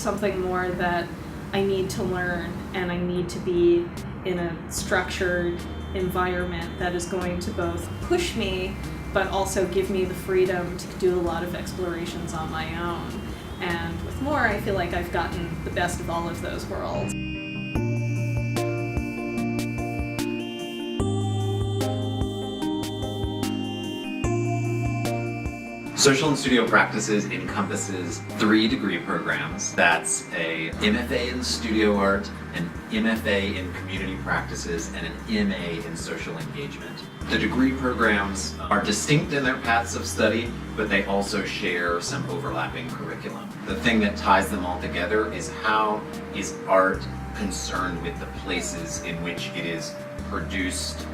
something more that I need to learn, and I need to be in a structured environment that is going to both push me but also give me the freedom to do a lot of explorations on my own. And with more, I feel like I've gotten the best of all of those worlds. Social and Studio Practices encompasses 3 degree programs. That's a MFA in Studio Art, an MFA in Community Practices, and an MA in Social Engagement. The degree programs are distinct in their paths of study, but they also share some overlapping curriculum. The thing that ties them all together is how is art concerned with the places in which it is produced,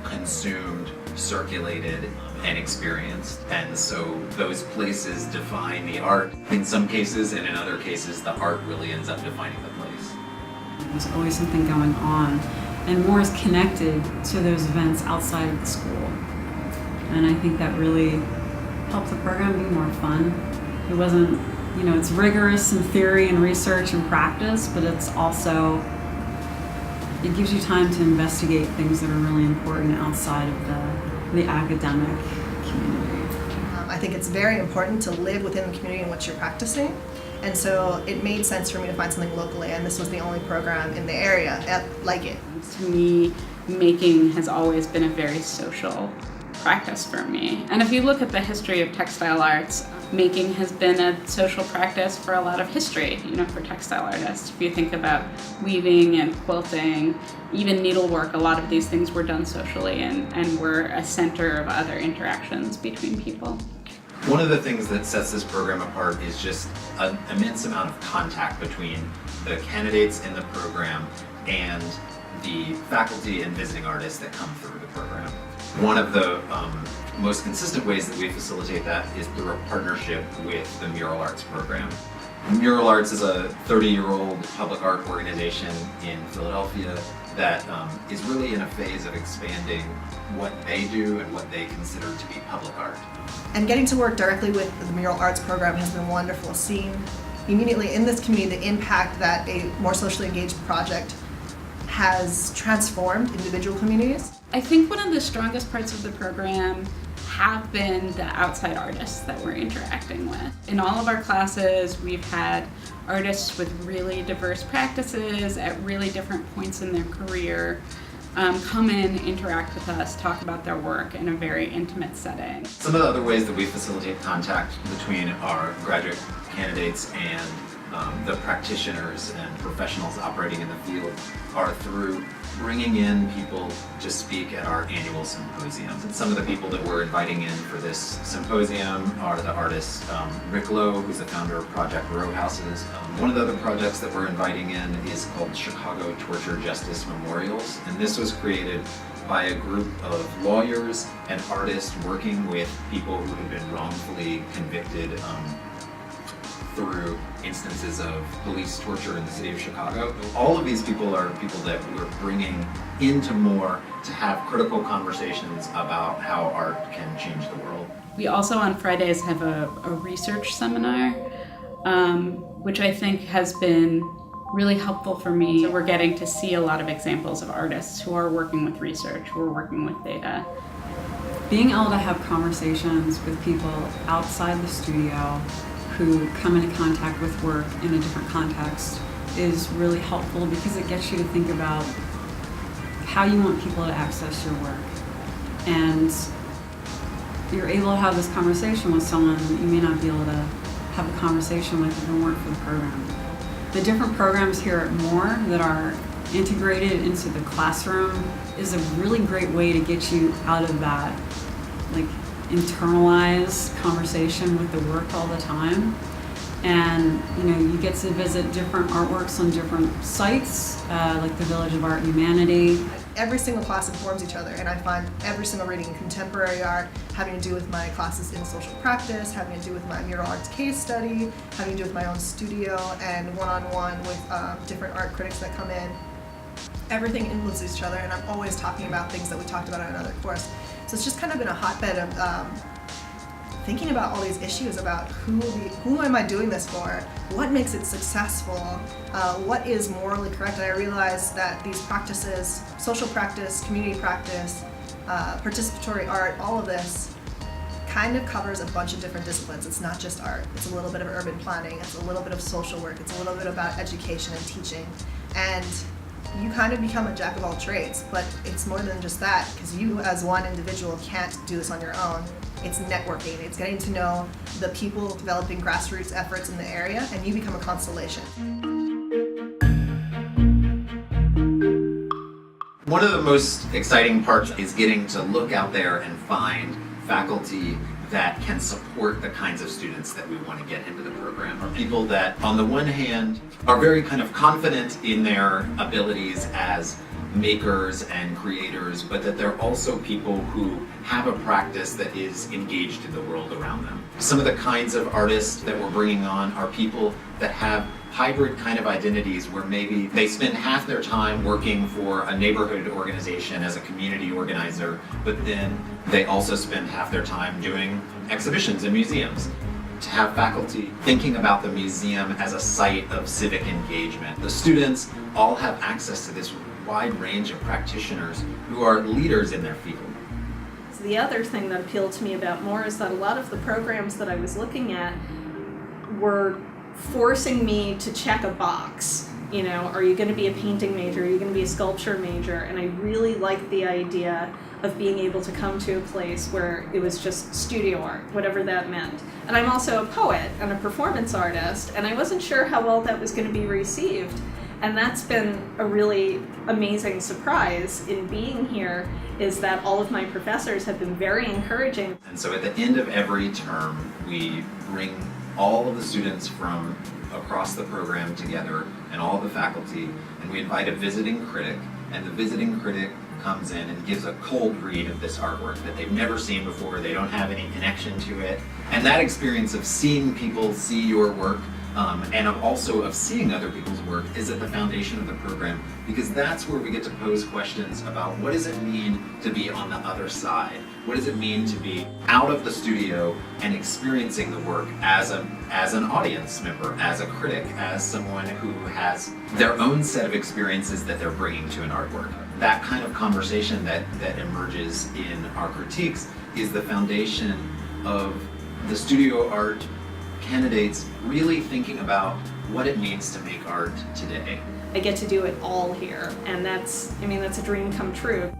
consumed, circulated, and experienced. And so those places define the art in some cases, and in other cases the art really ends up defining the place. There's always something going on, and more is connected to those events outside of the school. And I think that really helped the program be more fun. It wasn't, it's rigorous in theory and research and practice, but it's also, it gives you time to investigate things that are really important outside of the academic community. I think it's very important to live within the community in which you're practicing, and so it made sense for me to find something locally, and this was the only program in the area like it. To me, making has always been a very social practice for me. And if you look at the history of textile arts, making has been a social practice for a lot of history, for textile artists. If you think about weaving and quilting, even needlework, a lot of these things were done socially and were a center of other interactions between people. One of the things that sets this program apart is just an immense amount of contact between the candidates in the program and the faculty and visiting artists that come through the program. One of the most consistent ways that we facilitate that is through a partnership with the Mural Arts program. Mural Arts is a 30-year-old public art organization in Philadelphia that is really in a phase of expanding what they do and what they consider to be public art. And getting to work directly with the Mural Arts program has been wonderful, seeing immediately in this community the impact that a more socially engaged project has transformed individual communities. I think one of the strongest parts of the program have been the outside artists that we're interacting with. In all of our classes, we've had artists with really diverse practices at really different points in their career come in, interact with us, talk about their work in a very intimate setting. Some of the other ways that we facilitate contact between our graduate candidates and the practitioners and professionals operating in the field are through bringing in people to speak at our annual symposiums. And some of the people that we're inviting in for this symposium are the artist Rick Lowe, who's the founder of Project Row Houses. One of the other projects that we're inviting in is called Chicago Torture Justice Memorials, and this was created by a group of lawyers and artists working with people who have been wrongfully convicted through instances of police torture in the city of Chicago. All of these people are people that we're bringing into more to have critical conversations about how art can change the world. We also on Fridays have a research seminar, which I think has been really helpful for me. So we're getting to see a lot of examples of artists who are working with research, who are working with data. Being able to have conversations with people outside the studio who come into contact with work in a different context is really helpful because it gets you to think about how you want people to access your work. And you're able to have this conversation with someone that you may not be able to have a conversation with if you work for the program. The different programs here at Moore that are integrated into the classroom is a really great way to get you out of that internalized conversation with the work all the time. And you get to visit different artworks on different sites, like the Village of Art and Humanity. Every single class informs each other, and I find every single reading in contemporary art having to do with my classes in social practice, having to do with my mural arts case study, having to do with my own studio, and one-on-one with different art critics that come in. Everything influences each other, and I'm always talking about things that we talked about in another course. So it's just kind of been a hotbed of thinking about all these issues about who am I doing this for? What makes it successful? What is morally correct? And I realized that these practices, social practice, community practice, participatory art, all of this kind of covers a bunch of different disciplines. It's not just art. It's a little bit of urban planning. It's a little bit of social work. It's a little bit about education and teaching. And you kind of become a jack of all trades, but it's more than just that, because you as one individual can't do this on your own. It's networking. It's getting to know the people developing grassroots efforts in the area, and you become a constellation. One of the most exciting parts is getting to look out there and find faculty that can support the kinds of students that we want to get into the program. Are people that, on the one hand, are very kind of confident in their abilities as makers and creators, but that they're also people who have a practice that is engaged in the world around them. Some of the kinds of artists that we're bringing on are people that have hybrid kind of identities where maybe they spend half their time working for a neighborhood organization as a community organizer, but then they also spend half their time doing exhibitions in museums. To have faculty thinking about the museum as a site of civic engagement. The students all have access to this wide range of practitioners who are leaders in their field. So the other thing that appealed to me about more is that a lot of the programs that I was looking at were forcing me to check a box. You know, are you going to be a painting major? Are you going to be a sculpture major? And I really liked the idea of being able to come to a place where it was just studio art, whatever that meant. And I'm also a poet and a performance artist, and I wasn't sure how well that was going to be received. And that's been a really amazing surprise in being here, is that all of my professors have been very encouraging. And so at the end of every term, we bring all of the students from across the program together and all the faculty, and we invite a visiting critic, and the visiting critic comes in and gives a cold read of this artwork that they've never seen before, they don't have any connection to it. And that experience of seeing people see your work and also of seeing other people's work is at the foundation of the program, because that's where we get to pose questions about what does it mean to be on the other side? What does it mean to be out of the studio and experiencing the work as an audience member, as a critic, as someone who has their own set of experiences that they're bringing to an artwork? That kind of conversation that emerges in our critiques is the foundation of the studio art candidates really thinking about what it means to make art today. I get to do it all here, and that's a dream come true.